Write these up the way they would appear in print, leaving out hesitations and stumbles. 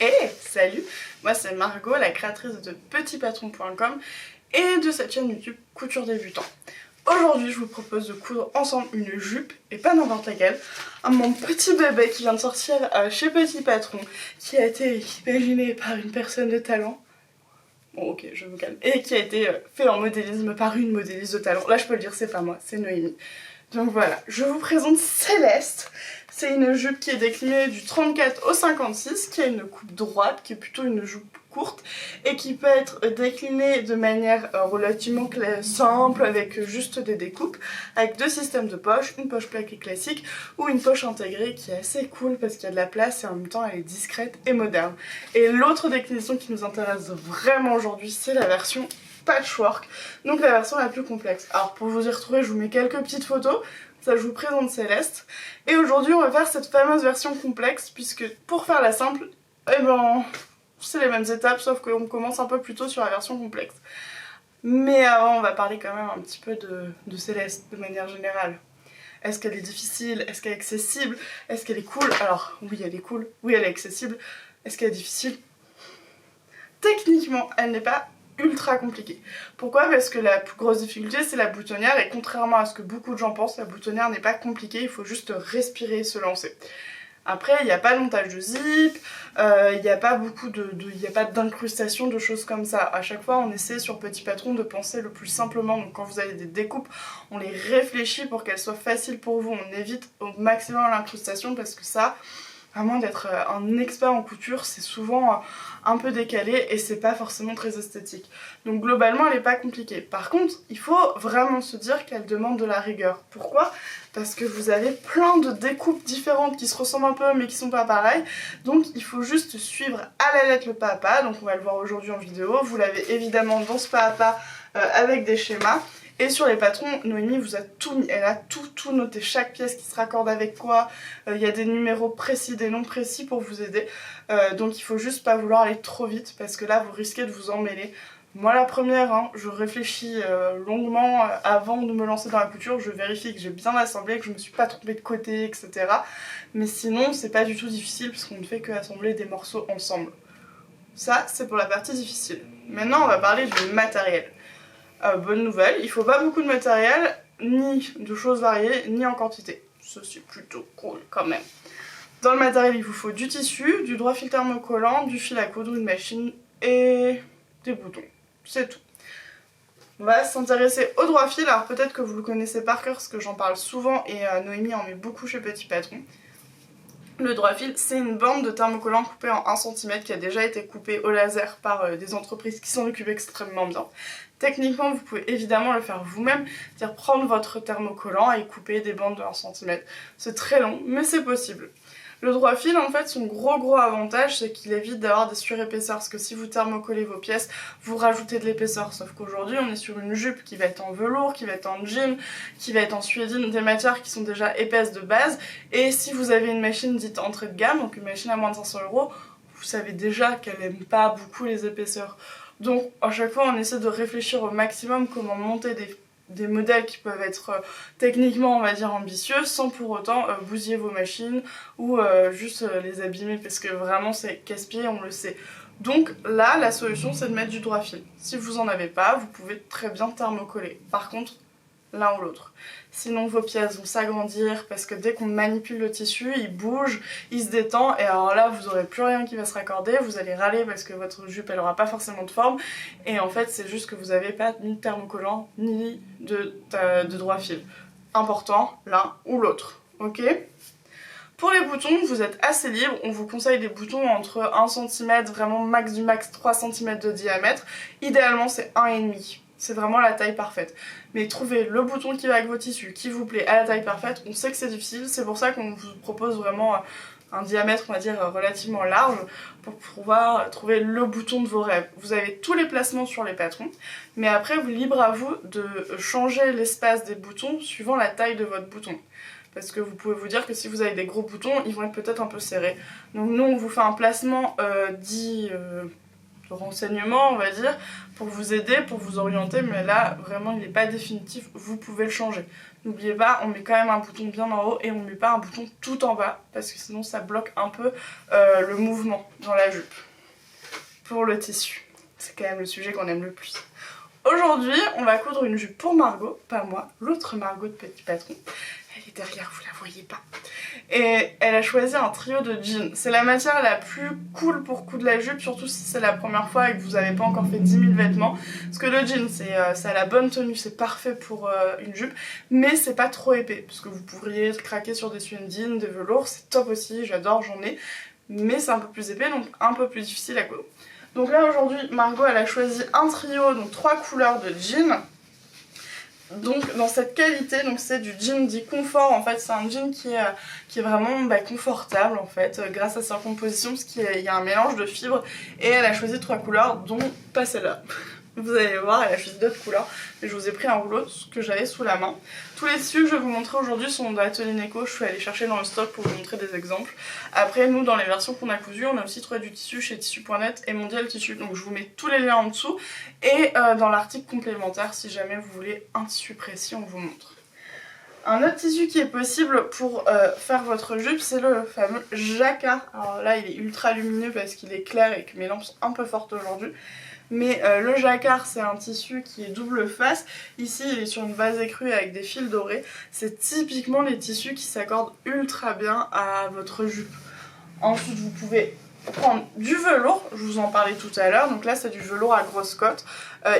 Hey, salut! Moi c'est Margot, la créatrice de petitpatron.com et de cette chaîne YouTube Couture Débutant. Aujourd'hui je vous propose de coudre ensemble une jupe, et pas n'importe laquelle, mon petit bébé qui vient de sortir chez Petit Patron, qui a été imaginé par une personne de talent. Bon ok, je vous calme. Et qui a été fait en modélisme par une modéliste de talent. Là je peux le dire, c'est pas moi, c'est Noémie. Donc voilà, je vous présente Céleste. C'est une jupe qui est déclinée du 34 au 56, qui a une coupe droite, qui est plutôt une jupe courte, et qui peut être déclinée de manière relativement simple, avec juste des découpes, avec deux systèmes de poches, une poche plaquée classique, ou une poche intégrée qui est assez cool parce qu'il y a de la place et en même temps elle est discrète et moderne. Et l'autre déclinaison qui nous intéresse vraiment aujourd'hui, c'est la version patchwork, donc la version la plus complexe. Alors pour vous y retrouver, je vous mets quelques petites photos. Ça, je vous présente Céleste. Et aujourd'hui, on va faire cette fameuse version complexe, puisque pour faire la simple, eh ben, c'est les mêmes étapes, sauf qu'on commence un peu plus tôt sur la version complexe. Mais avant, on va parler quand même un petit peu de Céleste, de manière générale. Est-ce qu'elle est difficile? Est-ce qu'elle est accessible? Est-ce qu'elle est cool? Alors, oui, elle est cool. Oui, elle est accessible. Est-ce qu'elle est difficile? Techniquement, elle n'est pas ultra compliqué. Pourquoi? Parce que la plus grosse difficulté c'est la boutonnière, et contrairement à ce que beaucoup de gens pensent, la boutonnière n'est pas compliquée, il faut juste respirer et se lancer. Après il n'y a pas de montage de zip, il n'y a pas beaucoup il n'y a pas d'incrustation, de choses comme ça. À chaque fois on essaie sur Petit Patron de penser le plus simplement, donc quand vous avez des découpes, on les réfléchit pour qu'elles soient faciles pour vous, on évite au maximum l'incrustation parce que ça, à moins d'être un expert en couture, c'est souvent un peu décalé et c'est pas forcément très esthétique. Donc globalement elle est pas compliquée. Par contre, il faut vraiment se dire qu'elle demande de la rigueur. Pourquoi? Parce que vous avez plein de découpes différentes qui se ressemblent un peu mais qui sont pas pareilles. Donc il faut juste suivre à la lettre le pas à pas. Donc on va le voir aujourd'hui en vidéo. Vous l'avez évidemment dans ce pas à pas avec des schémas. Et sur les patrons, Noémie vous a tout mis, elle a tout noté, chaque pièce qui se raccorde avec quoi, il y a des numéros précis, des noms précis pour vous aider, donc il faut juste pas vouloir aller trop vite parce que là vous risquez de vous emmêler. Moi la première, hein, je réfléchis longuement avant de me lancer dans la couture, je vérifie que j'ai bien assemblé, que je me suis pas trompée de côté, etc. Mais sinon c'est pas du tout difficile parce qu'on ne fait que assembler des morceaux ensemble. Ça c'est pour la partie difficile. Maintenant on va parler du matériel. Bonne nouvelle, il faut pas beaucoup de matériel, ni de choses variées, ni en quantité. Ça c'est plutôt cool quand même. Dans le matériel, il vous faut du tissu, du droit fil thermocollant, du fil à coudre, une machine et des boutons. C'est tout. On va s'intéresser au droit fil. Alors peut-être que vous le connaissez par cœur parce que j'en parle souvent et Noémie en met beaucoup chez Petit Patron. Le droit fil, c'est une bande de thermocollant coupée en 1 cm qui a déjà été coupée au laser par des entreprises qui s'en occupent extrêmement bien. Techniquement, vous pouvez évidemment le faire vous-même, c'est-à-dire prendre votre thermocollant et couper des bandes de 1 cm. C'est très long, mais c'est possible. Le droit fil, en fait, son gros avantage, c'est qu'il évite d'avoir des surépaisseurs, parce que si vous thermocollez vos pièces, vous rajoutez de l'épaisseur. Sauf qu'aujourd'hui, on est sur une jupe qui va être en velours, qui va être en jean, qui va être en suédine, des matières qui sont déjà épaisses de base. Et si vous avez une machine dite entrée de gamme, donc une machine à moins de 500 €, vous savez déjà qu'elle n'aime pas beaucoup les épaisseurs. Donc à chaque fois on essaie de réfléchir au maximum comment monter des modèles qui peuvent être techniquement on va dire ambitieux sans pour autant bousiller vos machines ou juste les abîmer parce que vraiment c'est casse-pied, on le sait. Donc là la solution c'est de mettre du droit fil. Si vous en avez pas, vous pouvez très bien thermocoller. Par contre l'un ou l'autre. Sinon vos pièces vont s'agrandir parce que dès qu'on manipule le tissu, il bouge, il se détend et alors là vous n'aurez plus rien qui va se raccorder, vous allez râler parce que votre jupe elle aura pas forcément de forme et en fait c'est juste que vous n'avez pas ni de thermocollant ni de droit fil. Important, l'un ou l'autre, ok? Pour les boutons, vous êtes assez libre, on vous conseille des boutons entre 1 cm, vraiment max du max 3 cm de diamètre, idéalement c'est 1,5 cm. C'est vraiment la taille parfaite. Mais trouvez le bouton qui va avec vos tissus, qui vous plaît, à la taille parfaite, on sait que c'est difficile, c'est pour ça qu'on vous propose vraiment un diamètre, on va dire, relativement large, pour pouvoir trouver le bouton de vos rêves. Vous avez tous les placements sur les patrons, mais après, libre à vous de changer l'espace des boutons suivant la taille de votre bouton. Parce que vous pouvez vous dire que si vous avez des gros boutons, ils vont être peut-être un peu serrés. Donc nous, on vous fait un placement dit... de renseignements on va dire, pour vous aider, pour vous orienter, mais là vraiment il n'est pas définitif, vous pouvez le changer. N'oubliez pas, on met quand même un bouton bien en haut et on met pas un bouton tout en bas parce que sinon ça bloque un peu le mouvement dans la jupe. Pour le tissu, c'est quand même le sujet qu'on aime le plus. Aujourd'hui, on va coudre une jupe pour Margot, pas moi, l'autre Margot de Petit Patron. Elle est derrière, vous la voyez pas. Et elle a choisi un trio de jeans. C'est la matière la plus cool pour coudre la jupe, surtout si c'est la première fois et que vous n'avez pas encore fait 10 000 vêtements. Parce que le jean, ça a la bonne tenue, c'est parfait pour une jupe, mais c'est pas trop épais. Parce que vous pourriez craquer sur des jeans, des velours, c'est top aussi, j'adore, j'en ai. Mais c'est un peu plus épais, donc un peu plus difficile à coudre. Donc là aujourd'hui, Margot elle a choisi un trio, donc 3 couleurs de jeans. Donc dans cette qualité, donc c'est du jean dit confort, en fait c'est un jean qui est vraiment confortable en fait, grâce à sa composition, parce qu'il y a un mélange de fibres, et elle a choisi 3 couleurs, dont pas celle-là. Vous allez voir, elle a choisi d'autres couleurs, mais je vous ai pris un rouleau que j'avais sous la main. Tous les tissus que je vais vous montrer aujourd'hui sont de l'atelier Neko, je suis allée chercher dans le stock pour vous montrer des exemples. Après nous, dans les versions qu'on a cousues, on a aussi trouvé du tissu chez tissu.net et Mondial Tissu, donc je vous mets tous les liens en dessous, et dans l'article complémentaire, si jamais vous voulez un tissu précis, on vous montre. Un autre tissu qui est possible pour faire votre jupe, c'est le fameux jacquard. Alors là, il est ultra lumineux parce qu'il est clair et que mes lampes sont un peu fortes aujourd'hui. Mais le jacquard, c'est un tissu qui est double face. Ici, il est sur une base écrue avec des fils dorés. C'est typiquement les tissus qui s'accordent ultra bien à votre jupe. Ensuite, vous pouvez prendre du velours, je vous en parlais tout à l'heure. Donc là, c'est du velours à grosse cote.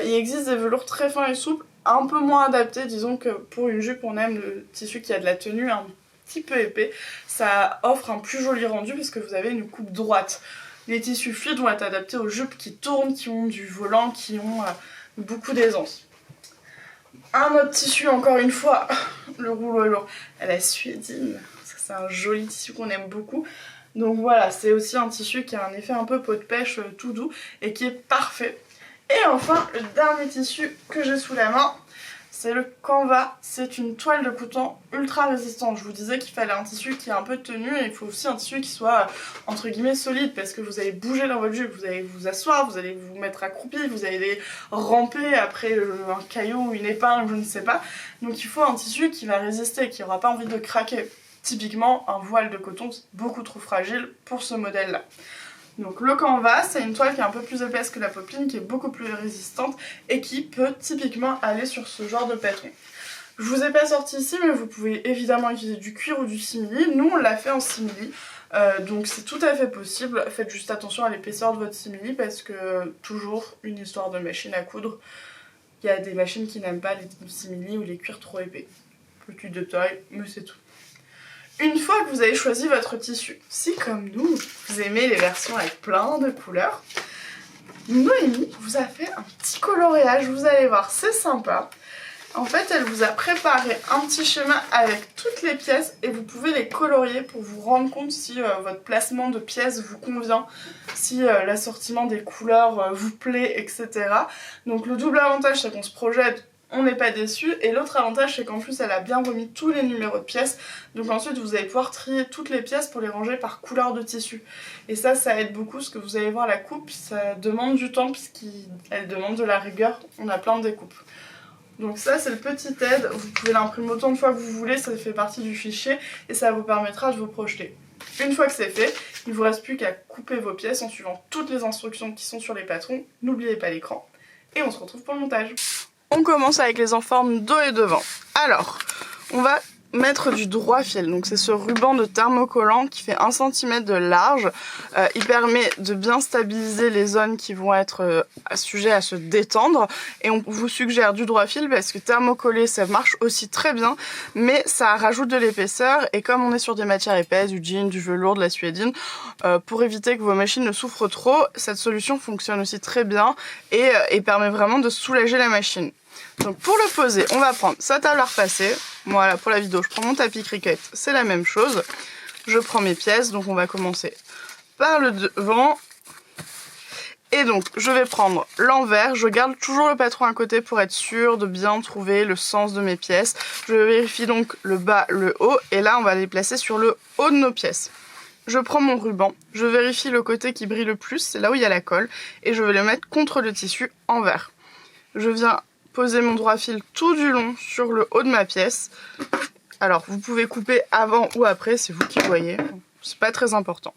Il existe des velours très fins et souples, un peu moins adaptés. Disons que pour une jupe, on aime le tissu qui a de la tenue un petit peu épais. Ça offre un plus joli rendu parce que vous avez une coupe droite. Les tissus fluides vont être adaptés aux jupes qui tournent, qui ont du volant, qui ont beaucoup d'aisance. Un autre tissu, encore une fois, le rouleau lourd, la suédine. Ça, c'est un joli tissu qu'on aime beaucoup. Donc voilà, c'est aussi un tissu qui a un effet un peu peau de pêche tout doux et qui est parfait. Et enfin, le dernier tissu que j'ai sous la main, c'est le Canva. C'est une toile de coton ultra résistante. Je vous disais qu'il fallait un tissu qui a un peu de tenue et il faut aussi un tissu qui soit entre guillemets solide parce que vous allez bouger dans votre jupe, vous allez vous asseoir, vous allez vous mettre accroupi, vous allez ramper après un caillou ou une épingle, je ne sais pas. Donc il faut un tissu qui va résister, qui n'aura pas envie de craquer. Typiquement, un voile de coton, c'est beaucoup trop fragile pour ce modèle-là. Donc le Canva, c'est une toile qui est un peu plus épaisse que la popeline, qui est beaucoup plus résistante et qui peut typiquement aller sur ce genre de patron. Je vous ai pas sorti ici, mais vous pouvez évidemment utiliser du cuir ou du simili. Nous, on l'a fait en simili, donc c'est tout à fait possible. Faites juste attention à l'épaisseur de votre simili parce que toujours une histoire de machine à coudre. Il y a des machines qui n'aiment pas les simili ou les cuirs trop épais. Petit détail, mais c'est tout. Une fois que vous avez choisi votre tissu, si comme nous, vous aimez les versions avec plein de couleurs, Noémie vous a fait un petit coloriage, vous allez voir, c'est sympa. En fait, elle vous a préparé un petit schéma avec toutes les pièces et vous pouvez les colorier pour vous rendre compte si votre placement de pièces vous convient, si l'assortiment des couleurs vous plaît, etc. Donc le double avantage, c'est qu'on se projette, on n'est pas déçu, et l'autre avantage c'est qu'en plus elle a bien remis tous les numéros de pièces, donc ensuite vous allez pouvoir trier toutes les pièces pour les ranger par couleur de tissu, et ça aide beaucoup parce que vous allez voir la coupe, ça demande du temps puisqu'elle demande de la rigueur, on a plein de découpes. Donc ça c'est le petit aide, vous pouvez l'imprimer autant de fois que vous voulez, ça fait partie du fichier et ça vous permettra de vous projeter. Une fois que c'est fait, il ne vous reste plus qu'à couper vos pièces en suivant toutes les instructions qui sont sur les patrons, n'oubliez pas l'écran, et on se retrouve pour le montage. On commence avec les enformes dos et devant. Alors, on va mettre du droit fil. Donc c'est ce ruban de thermocollant qui fait 1 cm de large. Il permet de bien stabiliser les zones qui vont être sujets à se détendre. Et on vous suggère du droit fil parce que thermocollé ça marche aussi très bien, mais ça rajoute de l'épaisseur. Et comme on est sur des matières épaisses, du jean, du velours, de la suédine, pour éviter que vos machines ne souffrent trop, cette solution fonctionne aussi très bien et permet vraiment de soulager la machine. Donc pour le poser, on va prendre sa table à repasser. Voilà, pour la vidéo, je prends mon tapis cricket, c'est la même chose. Je prends mes pièces, donc on va commencer par le devant. Et donc, je vais prendre l'envers. Je garde toujours le patron à côté pour être sûr de bien trouver le sens de mes pièces. Je vérifie donc le bas, le haut, et là, on va les placer sur le haut de nos pièces. Je prends mon ruban, je vérifie le côté qui brille le plus, c'est là où il y a la colle, et je vais le mettre contre le tissu envers. Je viens poser mon droit fil tout du long sur le haut de ma pièce. Alors vous pouvez couper avant ou après, c'est vous qui voyez, c'est pas très important.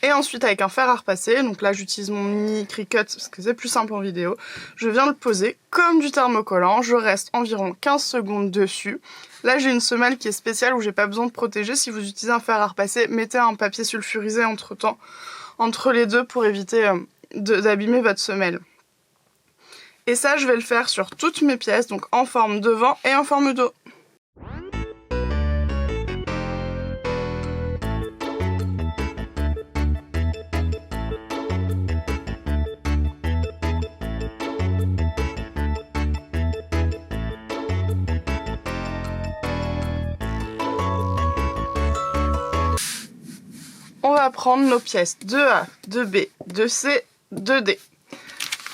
Et ensuite avec un fer à repasser, donc là j'utilise mon mini Cricut parce que c'est plus simple en vidéo, je viens le poser comme du thermocollant, je reste environ 15 secondes dessus. Là j'ai une semelle qui est spéciale où j'ai pas besoin de protéger, si vous utilisez un fer à repasser, mettez un papier sulfurisé entre les deux pour éviter d'abîmer votre semelle. Et ça je vais le faire sur toutes mes pièces, donc en forme de vent et en forme d'eau. On va prendre nos pièces 2A, 2B, 2C, 2D.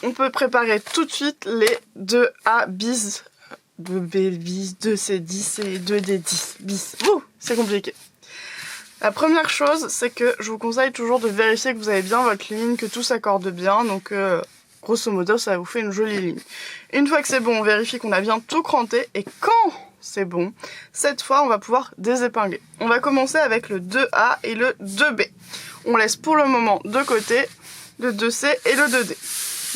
On peut préparer tout de suite les 2A bis, 2B bis, 2C 10 et 2D 10 bis. Ouh, c'est compliqué. La première chose, c'est que je vous conseille toujours de vérifier que vous avez bien votre ligne, que tout s'accorde bien. Donc grosso modo, ça vous fait une jolie ligne. Une fois que c'est bon, on vérifie qu'on a bien tout cranté. Et quand c'est bon, cette fois, on va pouvoir désépingler. On va commencer avec le 2A et le 2B. On laisse pour le moment de côté le 2C et le 2D.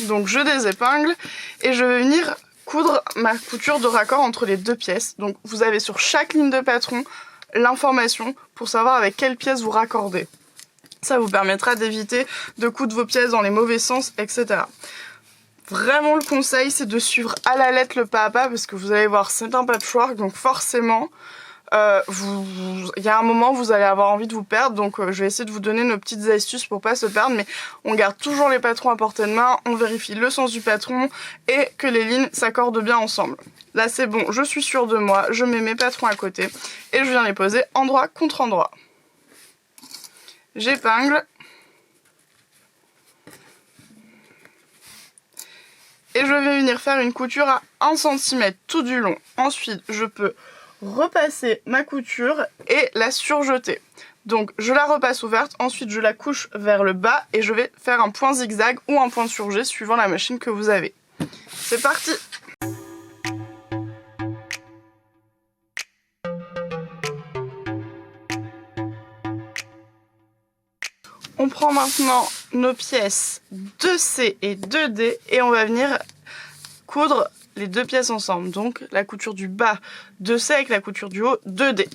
Donc je désépingle et je vais venir coudre ma couture de raccord entre les deux pièces. Donc vous avez sur chaque ligne de patron l'information pour savoir avec quelle pièce vous raccordez. Ça vous permettra d'éviter de coudre vos pièces dans les mauvais sens, etc. Vraiment le conseil c'est de suivre à la lettre le pas à pas parce que vous allez voir c'est un patchwork donc forcément il y a un moment vous allez avoir envie de vous perdre, donc je vais essayer de vous donner nos petites astuces pour pas se perdre, mais on garde toujours les patrons à portée de main, on vérifie le sens du patron et que les lignes s'accordent bien ensemble. Là c'est bon, je suis sûre de moi, je mets mes patrons à côté et je viens les poser endroit contre endroit. J'épingle et je vais venir faire une couture à 1 cm tout du long. Ensuite je peux repasser ma couture et la surjeter. Donc je la repasse ouverte, ensuite je la couche vers le bas et je vais faire un point zigzag ou un point de surjet suivant la machine que vous avez. C'est parti! On prend maintenant nos pièces 2C et 2D et on va venir coudre les deux pièces ensemble. Donc la couture du bas 2C avec la couture du haut 2D.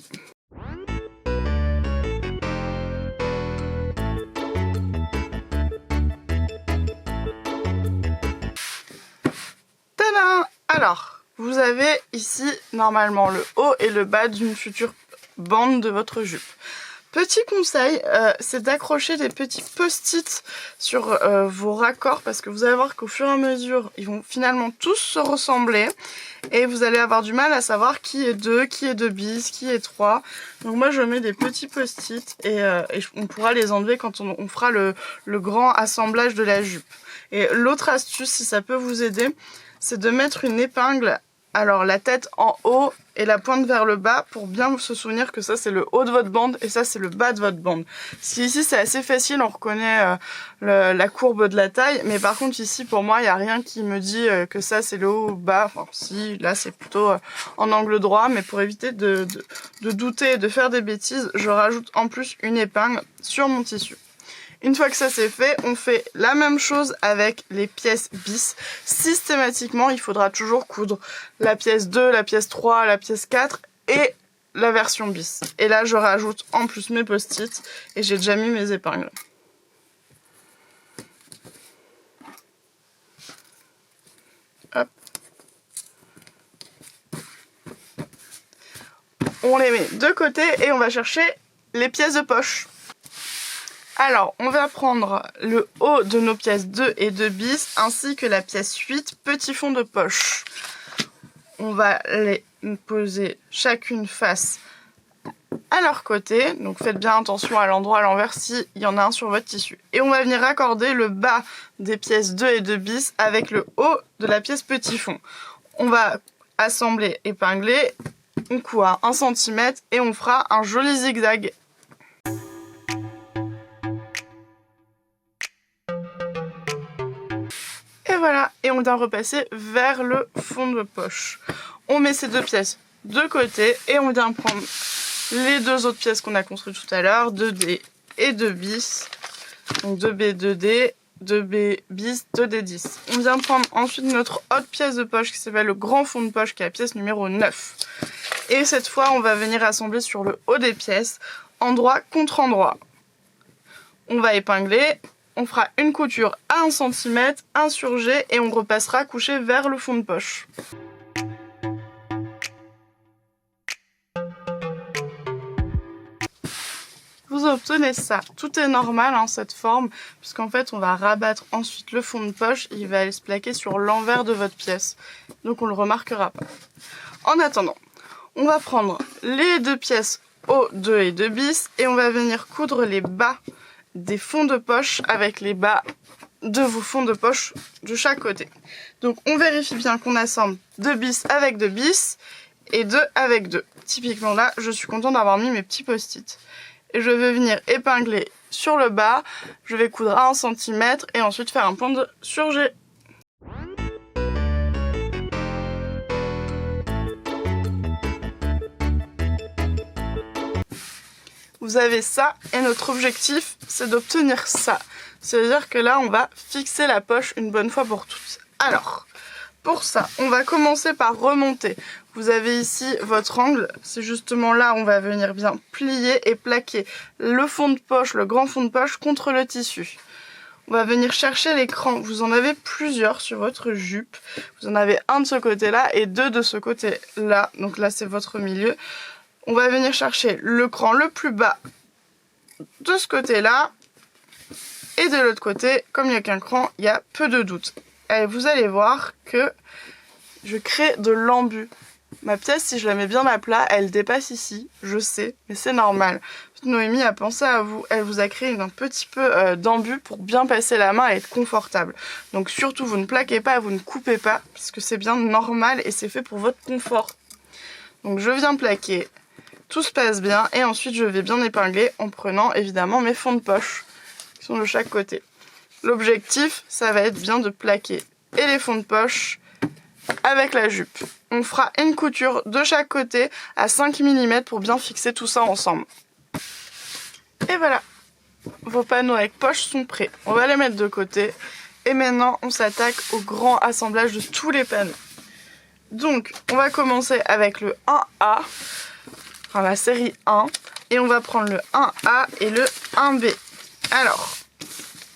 Tadam! Alors, vous avez ici normalement le haut et le bas d'une future bande de votre jupe. Petit conseil, c'est d'accrocher des petits post-it sur vos raccords parce que vous allez voir qu'au fur et à mesure, ils vont finalement tous se ressembler et vous allez avoir du mal à savoir qui est 2, qui est 2 bis, qui est 3. Donc moi je mets des petits post-it et on pourra les enlever quand on fera le grand assemblage de la jupe. Et l'autre astuce, si ça peut vous aider, c'est de mettre une épingle, alors la tête en haut et la pointe vers le bas pour bien se souvenir que ça c'est le haut de votre bande et ça c'est le bas de votre bande. Si ici c'est assez facile, on reconnaît la courbe de la taille, mais par contre ici pour moi il n'y a rien qui me dit que ça c'est le haut ou bas. Enfin si, là c'est plutôt en angle droit, mais pour éviter de douter et de faire des bêtises, je rajoute en plus une épingle sur mon tissu. Une fois que ça c'est fait, on fait la même chose avec les pièces bis. Systématiquement, il faudra toujours coudre la pièce 2, la pièce 3, la pièce 4 et la version bis. Et là, je rajoute en plus mes post-it et j'ai déjà mis mes épingles. Hop. On les met de côté et on va chercher les pièces de poche. Alors, on va prendre le haut de nos pièces 2 et 2 bis, ainsi que la pièce 8, petit fond de poche. On va les poser chacune face à leur côté, donc faites bien attention à l'endroit à l'envers s'il y en a un sur votre tissu. Et on va venir raccorder le bas des pièces 2 et 2 bis avec le haut de la pièce petit fond. On va assembler, épingler, on coud à 1 cm et on fera un joli zigzag. Et Et voilà, et on vient repasser vers le fond de poche. On met ces deux pièces de côté et on vient prendre les deux autres pièces qu'on a construites tout à l'heure, 2D et 2 bis. Donc 2B, 2D, 2B bis, 2D10. On vient prendre ensuite notre autre pièce de poche qui s'appelle le grand fond de poche, qui est la pièce numéro 9. Et cette fois, on va venir assembler sur le haut des pièces, endroit contre endroit. On va épingler, on fera une couture à 1 cm, insurgée, et on repassera couché vers le fond de poche. Vous obtenez ça. Tout est normal, hein, cette forme, puisqu'en fait on va rabattre ensuite le fond de poche et il va aller se plaquer sur l'envers de votre pièce. Donc on le remarquera pas. En attendant, on va prendre les deux pièces O2 et 2 bis et on va venir coudre les bas des fonds de poche avec les bas de vos fonds de poche de chaque côté. Donc on vérifie bien qu'on assemble 2 bis avec 2 bis et 2 avec 2. Typiquement là, je suis contente d'avoir mis mes petits post-it. Et je vais venir épingler sur le bas, je vais coudre à 1 cm et ensuite faire un point de surjet. Vous avez ça et notre objectif c'est d'obtenir ça. C'est-à-dire que là on va fixer la poche une bonne fois pour toutes. Alors, pour ça, on va commencer par remonter. Vous avez ici votre angle, c'est justement là où on va venir bien plier et plaquer le fond de poche, le grand fond de poche contre le tissu. On va venir chercher les crans, vous en avez plusieurs sur votre jupe. Vous en avez un de ce côté-là et deux de ce côté-là, donc là c'est votre milieu. On va venir chercher le cran le plus bas de ce côté-là et de l'autre côté, comme il n'y a qu'un cran, il y a peu de doute. Et vous allez voir que je crée de l'embu. Ma pièce, si je la mets bien à plat, elle dépasse ici, je sais, mais c'est normal. Noémie a pensé à vous, elle vous a créé un petit peu d'embu pour bien passer la main et être confortable. Donc surtout, vous ne plaquez pas, vous ne coupez pas, parce que c'est bien normal et c'est fait pour votre confort. Donc je viens plaquer, tout se passe bien, et ensuite je vais bien épingler en prenant évidemment mes fonds de poche, qui sont de chaque côté. L'objectif, ça va être bien de plaquer et les fonds de poche avec la jupe. On fera une couture de chaque côté à 5 mm pour bien fixer tout ça ensemble. Et voilà, vos panneaux avec poche sont prêts. On va les mettre de côté. Et maintenant, on s'attaque au grand assemblage de tous les panneaux. Donc, on va commencer avec le 1A, enfin la série 1. Et on va prendre le 1A et le 1B. Alors,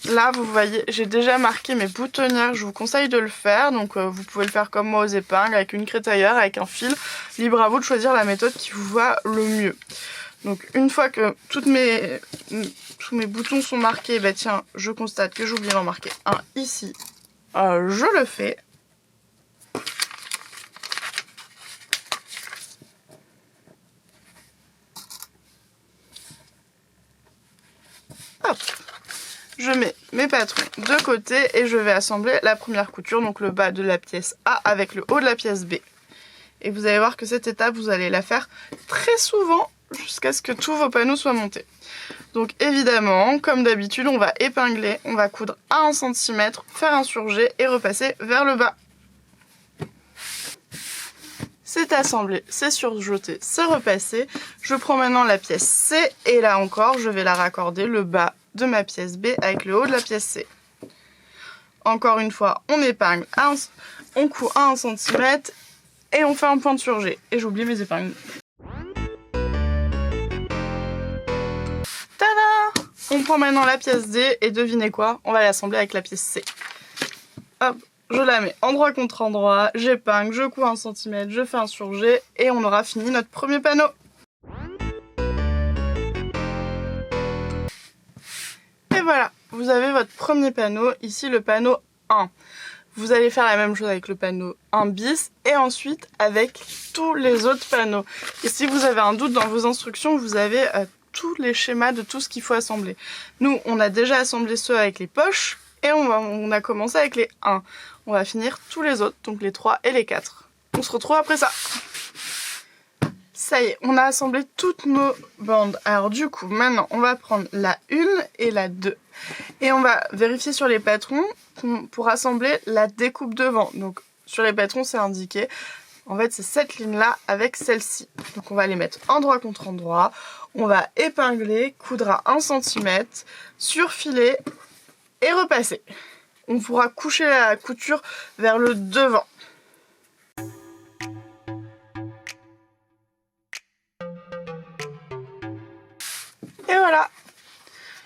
là, vous voyez, j'ai déjà marqué mes boutonnières, je vous conseille de le faire. Donc vous pouvez le faire comme moi aux épingles, avec une crétaillère, avec un fil. Libre à vous de choisir la méthode qui vous va le mieux. Donc une fois que tous mes boutons sont marqués, bah tiens, je constate que j'ai oublié d'en marquer un ici. Je le fais. Hop. Je mets mes patrons de côté et je vais assembler la première couture, donc le bas de la pièce A avec le haut de la pièce B. Et vous allez voir que cette étape, vous allez la faire très souvent jusqu'à ce que tous vos panneaux soient montés. Donc évidemment, comme d'habitude, on va épingler, on va coudre à 1 cm, faire un surjet et repasser vers le bas. C'est assemblé, c'est surjeté, c'est repassé. Je prends maintenant la pièce C et là encore, je vais la raccorder le bas de ma pièce B avec le haut de la pièce C. Encore une fois, on épingle, on coud à 1 cm et on fait un point de surjet. Et j'oublie mes épingles. Tada! On prend maintenant la pièce D et devinez quoi? On va l'assembler avec la pièce C. Hop, je la mets endroit contre endroit, j'épingle, je couds 1 cm, je fais un surjet et on aura fini notre premier panneau. Et voilà, vous avez votre premier panneau, ici le panneau 1. Vous allez faire la même chose avec le panneau 1 bis et ensuite avec tous les autres panneaux. Et si vous avez un doute dans vos instructions, vous avez tous les schémas de tout ce qu'il faut assembler. Nous, on a déjà assemblé ceux avec les poches et on a commencé avec les 1. On va finir tous les autres, donc les 3 et les 4. On se retrouve après ça. Ça y est, on a assemblé toutes nos bandes. Alors du coup, maintenant, on va prendre la 1 et la 2. Et on va vérifier sur les patrons pour assembler la découpe devant. Donc sur les patrons c'est indiqué. En fait c'est cette ligne là avec celle-ci. Donc on va les mettre endroit contre endroit. On va épingler, coudre à 1 cm, surfiler et repasser. On pourra coucher la couture vers le devant. Et voilà.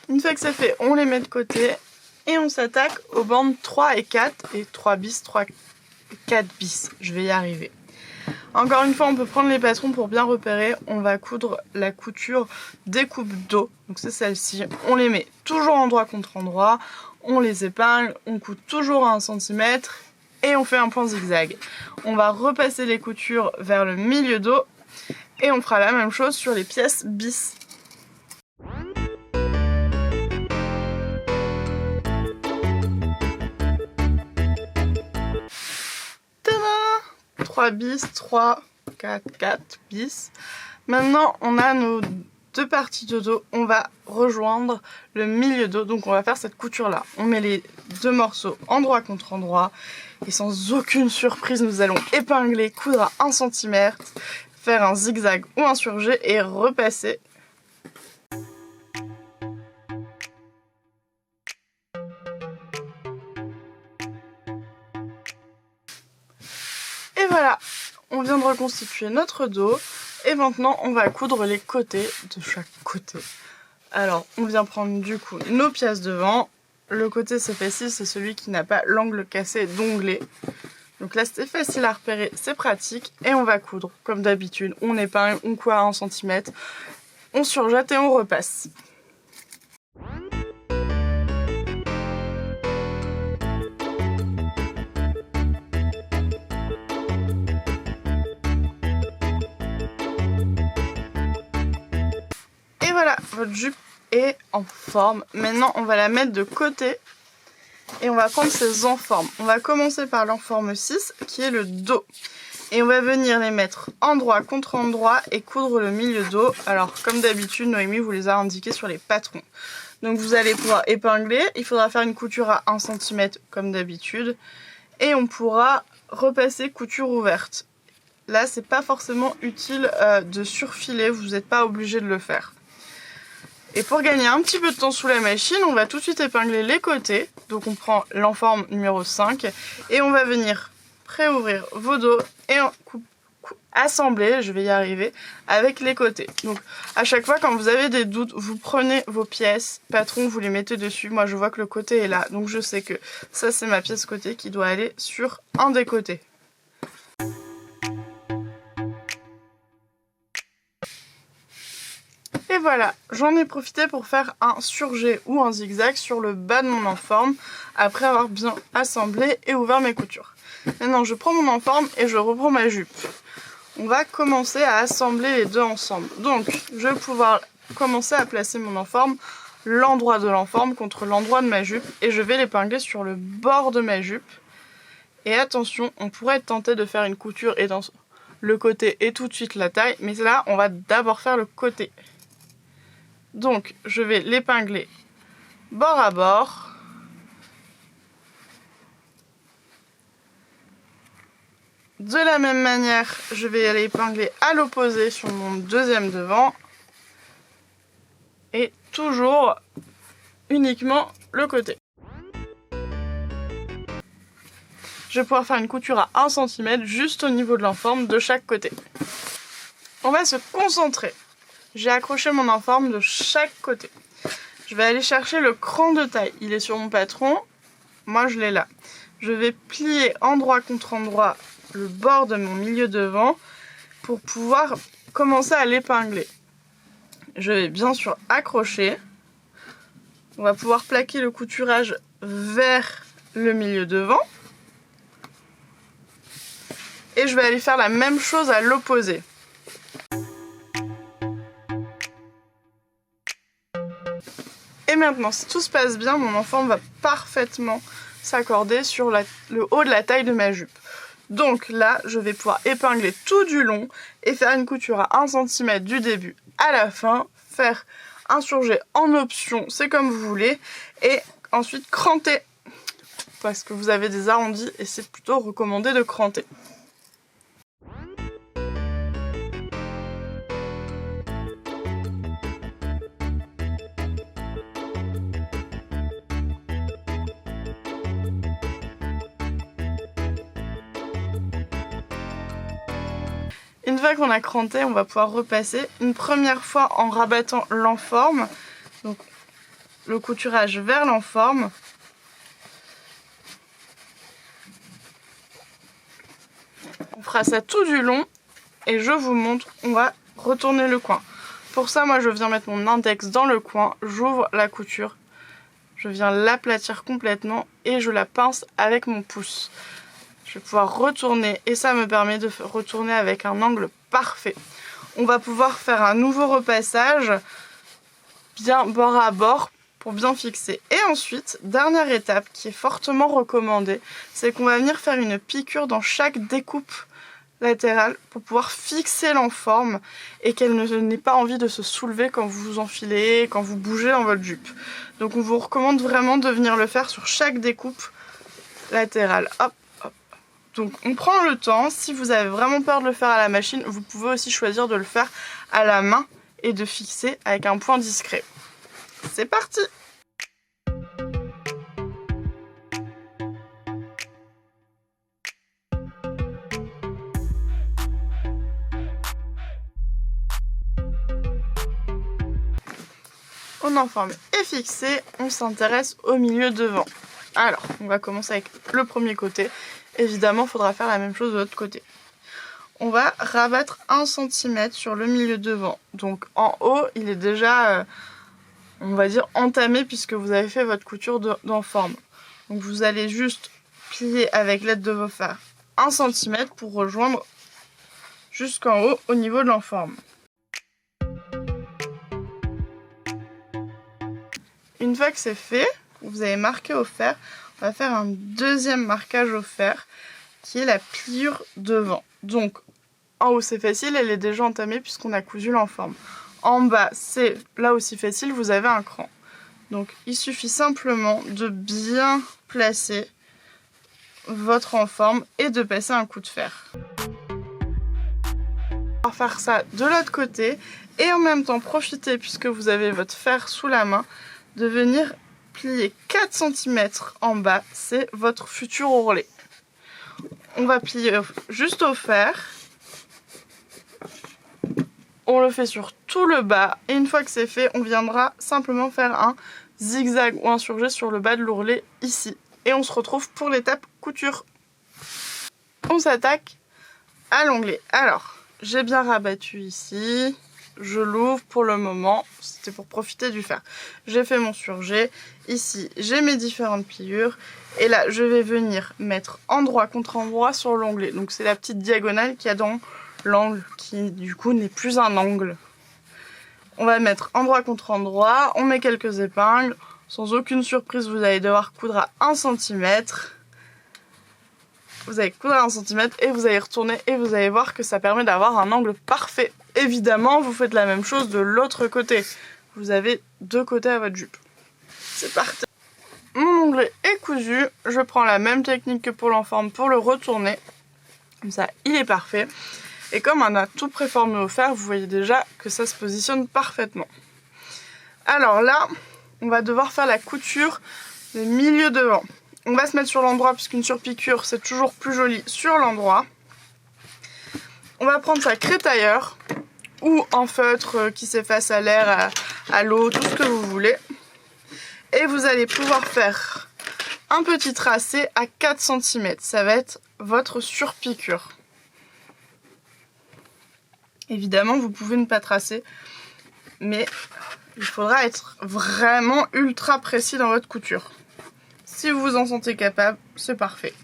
Une fois que c'est fait, on les met de côté et on s'attaque aux bandes 3 et 4 et 3 bis, 3 et 4 bis. Je vais y arriver. Encore une fois, on peut prendre les patrons pour bien repérer. On va coudre la couture découpe dos. Donc c'est celle-ci. On les met toujours endroit contre endroit. On les épingle. On coud toujours à 1 cm. Et on fait un point zigzag. On va repasser les coutures vers le milieu dos. Et on fera la même chose sur les pièces bis. Tadam! 3 bis, 3, 4, 4 bis. Maintenant, on a nos deux parties de dos. On va rejoindre le milieu dos. Donc, on va faire cette couture-là. On met les deux morceaux endroit contre endroit. Et sans aucune surprise, nous allons épingler, coudre à 1 cm, faire un zigzag ou un surjet et repasser. Et voilà, on vient de reconstituer notre dos et maintenant on va coudre les côtés de chaque côté. Alors on vient prendre du coup nos pièces devant. Le côté c'est facile, c'est celui qui n'a pas l'angle cassé d'onglet. Donc là c'est facile à repérer, c'est pratique. Et on va coudre comme d'habitude, on épingle, on coud à 1 cm, on surjette et on repasse. Et voilà, votre jupe est en forme. Maintenant, on va la mettre de côté et on va prendre ses enformes. On va commencer par l'enforme 6 qui est le dos. Et on va venir les mettre endroit contre endroit et coudre le milieu dos. Alors, comme d'habitude, Noémie vous les a indiqués sur les patrons. Donc, vous allez pouvoir épingler. Il faudra faire une couture à 1 cm comme d'habitude. Et on pourra repasser couture ouverte. Là, c'est pas forcément utile de surfiler. Vous n'êtes pas obligé de le faire. Et pour gagner un petit peu de temps sous la machine, on va tout de suite épingler les côtés. Donc on prend l'enforme numéro 5 et on va venir préouvrir vos dos et assembler, je vais y arriver, avec les côtés. Donc à chaque fois quand vous avez des doutes, vous prenez vos pièces, patrons, vous les mettez dessus. Moi je vois que le côté est là, donc je sais que ça c'est ma pièce côté qui doit aller sur un des côtés. Et voilà, j'en ai profité pour faire un surjet ou un zigzag sur le bas de mon enforme après avoir bien assemblé et ouvert mes coutures. Maintenant je prends mon enforme et je reprends ma jupe. On va commencer à assembler les deux ensemble. Donc je vais pouvoir commencer à placer mon enforme, l'endroit de l'enforme contre l'endroit de ma jupe et je vais l'épingler sur le bord de ma jupe. Et attention, on pourrait tenter de faire une couture et dans le côté et tout de suite la taille, mais là on va d'abord faire le côté. Donc je vais l'épingler bord à bord. De la même manière, je vais aller épingler à l'opposé sur mon deuxième devant. Et toujours uniquement le côté. Je vais pouvoir faire une couture à 1 cm juste au niveau de l'enforme de chaque côté. On va se concentrer. J'ai accroché mon enforme de chaque côté. Je vais aller chercher le cran de taille. Il est sur mon patron. Moi, je l'ai là. Je vais plier endroit contre endroit le bord de mon milieu devant pour pouvoir commencer à l'épingler. Je vais bien sûr accrocher. On va pouvoir plaquer le couturage vers le milieu devant. Et je vais aller faire la même chose à l'opposé. Et maintenant, si tout se passe bien, mon enforme va parfaitement s'accorder sur le haut de la taille de ma jupe. Donc là, je vais pouvoir épingler tout du long et faire une couture à 1 cm du début à la fin, faire insurgé en option, c'est comme vous voulez. Et ensuite cranter, parce que vous avez des arrondis et c'est plutôt recommandé de cranter. Une fois qu'on a cranté, on va pouvoir repasser une première fois en rabattant l'enforme. Donc le couturage vers l'enforme. On fera ça tout du long et je vous montre, on va retourner le coin. Pour ça, moi je viens mettre mon index dans le coin, j'ouvre la couture, je viens l'aplatir complètement et je la pince avec mon pouce. Je vais pouvoir retourner et ça me permet de retourner avec un angle parfait. On va pouvoir faire un nouveau repassage bien bord à bord pour bien fixer. Et ensuite, dernière étape qui est fortement recommandée, c'est qu'on va venir faire une piqûre dans chaque découpe latérale pour pouvoir fixer l'enforme et qu'elle n'ait pas envie de se soulever quand vous vous enfilez, quand vous bougez dans votre jupe. Donc on vous recommande vraiment de venir le faire sur chaque découpe latérale. Hop. Donc on prend le temps, si vous avez vraiment peur de le faire à la machine, vous pouvez aussi choisir de le faire à la main et de fixer avec un point discret. C'est parti! Mon enforme est fixé, on s'intéresse au milieu devant. Alors, on va commencer avec le premier côté. Évidemment, il faudra faire la même chose de l'autre côté. On va rabattre 1 cm sur le milieu devant. Donc en haut, il est déjà, on va dire, entamé puisque vous avez fait votre couture d'enforme. Donc vous allez juste plier avec l'aide de vos fers 1 cm pour rejoindre jusqu'en haut au niveau de l'enforme. Une fois que c'est fait, vous avez marqué au fer, on va faire un deuxième marquage au fer qui est la pliure devant. Donc en haut c'est facile, elle est déjà entamée puisqu'on a cousu l'enforme. En bas c'est là aussi facile, vous avez un cran. Donc il suffit simplement de bien placer votre enforme et de passer un coup de fer. On va faire ça de l'autre côté et en même temps profiter, puisque vous avez votre fer sous la main, de venir plier 4 cm en bas, c'est votre futur ourlet. On va plier juste au fer, on le fait sur tout le bas et une fois que c'est fait, on viendra simplement faire un zigzag ou un surjet sur le bas de l'ourlet ici. Et on se retrouve pour l'étape couture. On s'attaque à l'onglet. Alors, j'ai bien rabattu ici. Je l'ouvre pour le moment, c'était pour profiter du fer. J'ai fait mon surjet, ici j'ai mes différentes pliures et là je vais venir mettre endroit contre endroit sur l'onglet. Donc c'est la petite diagonale qu'il y a dans l'angle qui du coup n'est plus un angle. On va mettre endroit contre endroit, on met quelques épingles, sans aucune surprise vous allez devoir coudre à 1 cm. Vous allez coudre à 1 cm et vous allez retourner et vous allez voir que ça permet d'avoir un angle parfait. Évidemment, vous faites la même chose de l'autre côté. Vous avez 2 côtés à votre jupe. C'est parti. Mon onglet est cousu. Je prends la même technique que pour l'enforme pour le retourner. Comme ça, il est parfait. Et comme on a tout préformé au fer, vous voyez déjà que ça se positionne parfaitement. Alors là, on va devoir faire la couture des milieux devant. On va se mettre sur l'endroit puisqu'une surpiqûre c'est toujours plus joli sur l'endroit. On va prendre sa crétailleur ou un feutre qui s'efface à l'air, à l'eau, tout ce que vous voulez. Et vous allez pouvoir faire un petit tracé à 4 cm. Ça va être votre surpiqûre. Évidemment, vous pouvez ne pas tracer, mais il faudra être vraiment ultra précis dans votre couture. Si vous vous en sentez capable, c'est parfait.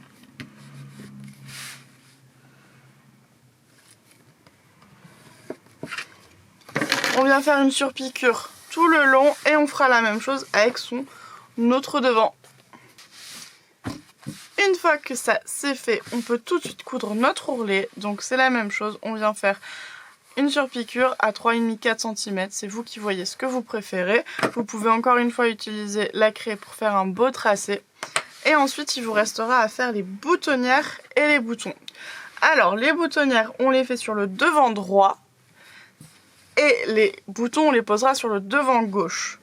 On vient faire une surpiqûre tout le long et on fera la même chose avec son autre devant. Une fois que ça c'est fait, on peut tout de suite coudre notre ourlet. Donc c'est la même chose, on vient faire une surpiqûre à 3,5-4 cm, c'est vous qui voyez ce que vous préférez. Vous pouvez encore une fois utiliser la craie pour faire un beau tracé. Et ensuite il vous restera à faire les boutonnières et les boutons. Alors les boutonnières on les fait sur le devant droit et les boutons on les posera sur le devant gauche.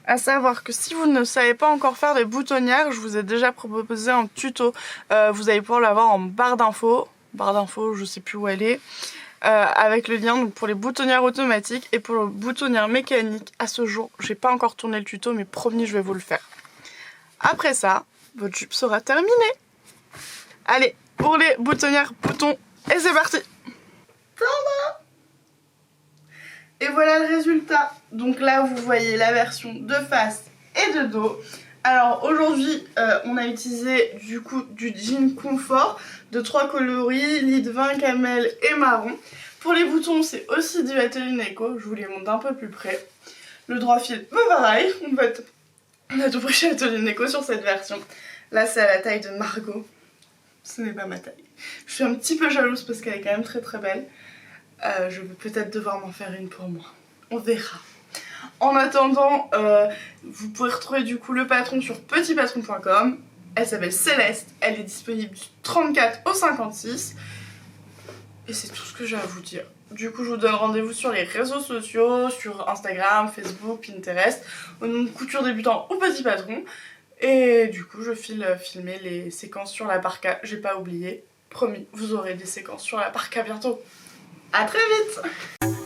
À savoir que si vous ne savez pas encore faire des boutonnières, je vous ai déjà proposé un tuto, vous allez pouvoir l'avoir en barre d'infos, je sais plus où elle est, avec le lien donc pour les boutonnières automatiques et pour les boutonnières mécaniques. À ce jour, j'ai pas encore tourné le tuto, mais promis, je vais vous le faire. Après ça, votre jupe sera terminée. Allez, pour les boutonnières, boutons, et c'est parti. Et voilà le résultat. Donc là, vous voyez la version de face et de dos. Alors aujourd'hui, on a utilisé du coup du jean confort de 3 coloris, lead 20, camel et marron. Pour les boutons, c'est aussi du Atelier Neko. Je vous les montre d'un peu plus près. Le droit fil, pareil. En fait, on a tout pris chez Atelier Neko sur cette version. Là, c'est à la taille de Margot. Ce n'est pas ma taille. Je suis un petit peu jalouse parce qu'elle est quand même très très belle. Je vais peut-être devoir m'en faire une pour moi. On verra. En attendant, vous pouvez retrouver du coup le patron sur petitpatron.com. Elle s'appelle Céleste. Elle est disponible du 34 au 56. Et c'est tout ce que j'ai à vous dire. Du coup, je vous donne rendez-vous sur les réseaux sociaux, sur Instagram, Facebook, Pinterest, au nom de Couture Débutant ou Petit Patron. Et du coup, je filmer les séquences sur la parka. J'ai pas oublié. Promis, vous aurez des séquences sur la parka bientôt. À très vite!